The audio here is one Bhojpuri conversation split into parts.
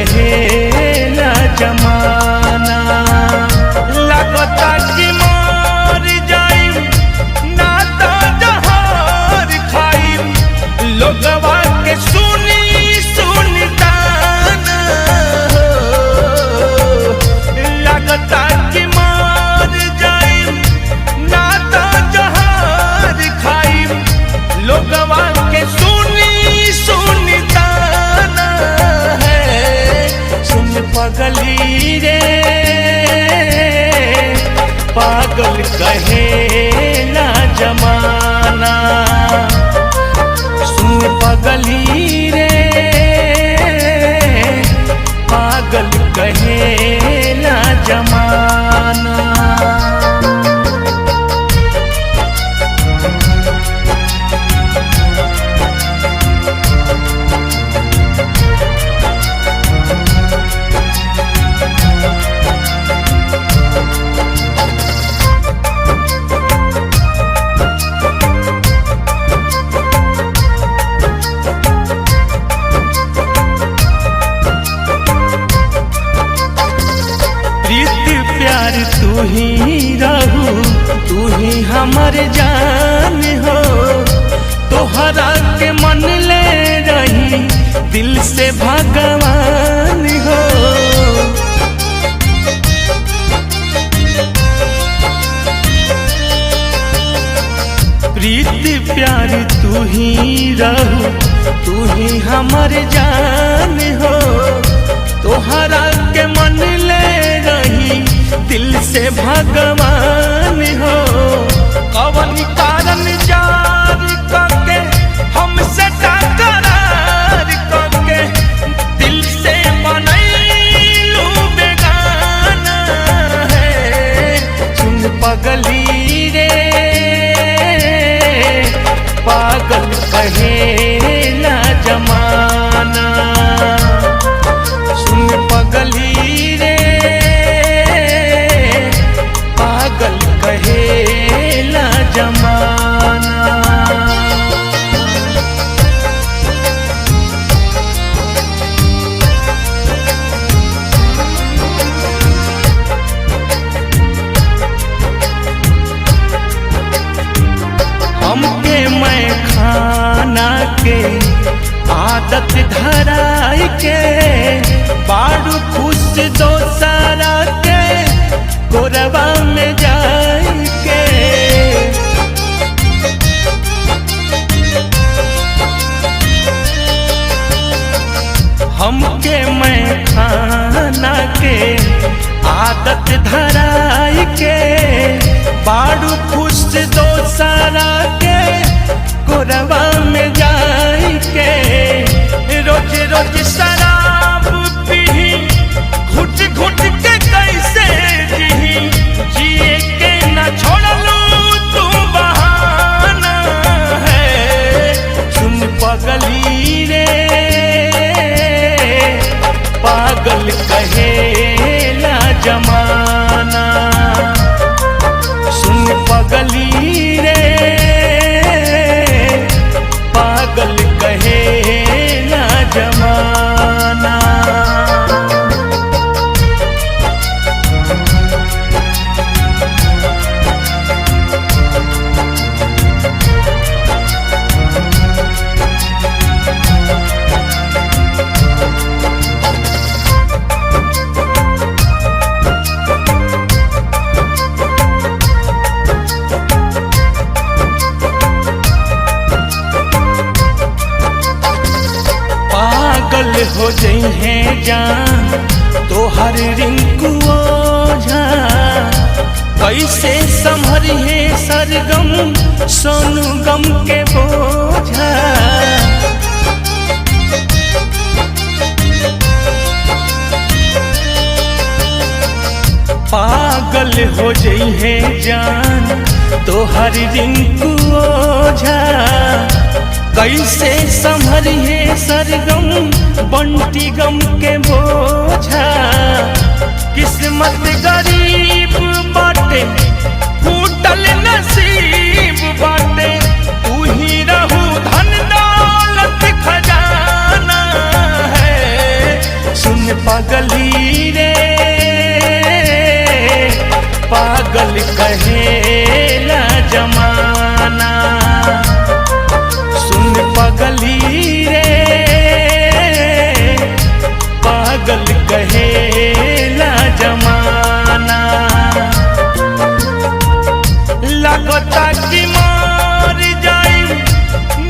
कहेला जमाना। लगता कि मर जाइम ना तो जहर खाइम, लोगवा के सुनी सुनी ताना। लगता कि मर जाइम ना तो जहर खाइम, लोगवा के सुनी सुनी ताना है। सुन पगली रे पागल कहेला जमाना। सुन पगली रे पागल कहेला जमाना। प्यार तू ही रहू, तू ही हमर जान हो। तोहरा के मन ले रही दिल से भगवान हो। प्रीति प्यार तू ही रहू, तू ही हमर जान हो। तोहरा के मन ले रही दिल से भगवान हो। कवन कारण जार करके हमसे टकरार करके दिल से बनैलू बेगाना है। सुन पगली रे पागल कहेला जमाना। सुन पगली रे पागल कहेला जमाना। हमके मैं खाना के आदत धराई के, बाड़ू खुश दोसरा के गोरबा में जाई के। हमके मैं खाना के आदत धराई के, बाड़ू खुश दोसरा के गोरबा में जाई के। रोज रोज शराब पीही घुट घुट के कैसे जीही, जिए के न छोड़लू तू बहाना है। सुन पगली रे पागल कहेला जमाना। सुन पगली रे पागल कहेला जमाना। हो जइहे जान तोहर रिंकू ओझा, कैसे संभरिहे सरगम सोनू गम के बोझा। पागल हो जइहे जान तोहर रिंकू ओझा, कैसे संभरिहे सरगम बंटी गम के बोझा। किस्मत गरीब बाटे फूटल नसीब बाटे, तू ही रहू धन दौलत खजाना है। सुन कहेला जमाना। सुन पगली रे पागल कहेला जमाना। लगता कि मार जाई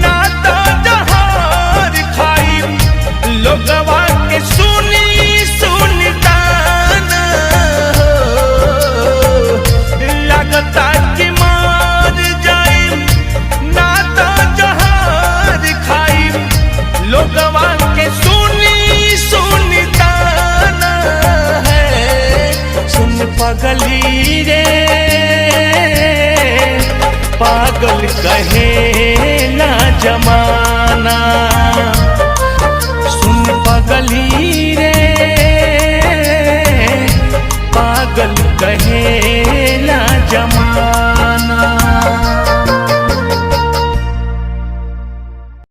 ना तो जहर खाई, लोगवा के सुनी सुनता ना हो। लगता कि मार जाई ना तो जहर खाई, लोगवा के सुनी सुनता ना है। सुन पगली रे पागल कहेला जमाना।